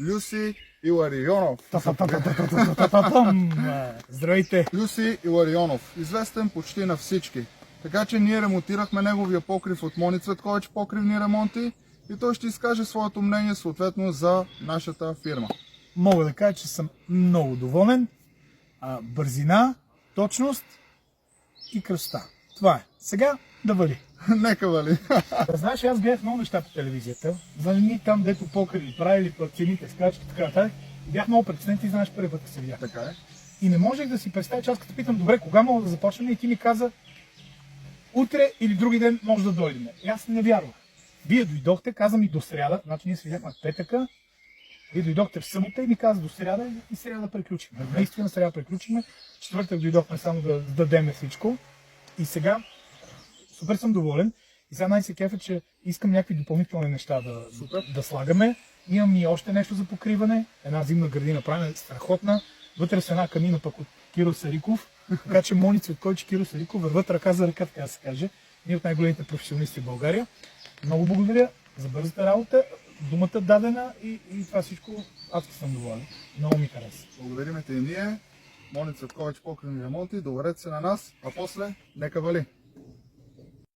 Люси Иларионов. Здравейте! Люси Иларионов, известен почти на всички. Така че ние ремонтирахме неговия покрив от Мони Цветкович покривни ремонти и той ще изкаже своето мнение съответно за нашата фирма. Мога да кажа, че съм много доволен. Бързина, точност и красота. Това е. Сега да вали. Нека вали. Знаеш, аз гледах много неща по телевизията. За ние там, дето покриви правили, пък цените, скачки, така нататък. Бях много притеснен, ти знаеш първи път, като се видях. Така е. И не можех да си представя, че аз като питам, добре, кога мога да започнем, и ти ми каза, утре или други ден може да дойдем. И аз не вярвах. Вие дойдохте, каза ми до сряда, значи ние се видяхме петъка, вие дойдохте в събота и ми каза до сряда и сряда приключихме. Наистина сряда приключихме, четвъртък дойдохме само да дадеме всичко и сега супер съм доволен. И сега най-се кефа, че искам някакви допълнителни неща да слагаме. Имам и още нещо за покриване. Една зимна градина правим, страхотна. Вътре с една камина пък от Киро Сариков. Така че Мони Цветкович и Киро Сариков върват ръка за ръка, така да се каже. Ние от най-големите професионалисти в България. Много благодаря за бързата работа, думата дадена и това всичко. Аз съм доволен. Много ми хареса. Благодарим те и ние. Мони Цветкович покривни ремонти, доверете се на нас, а после нека вали.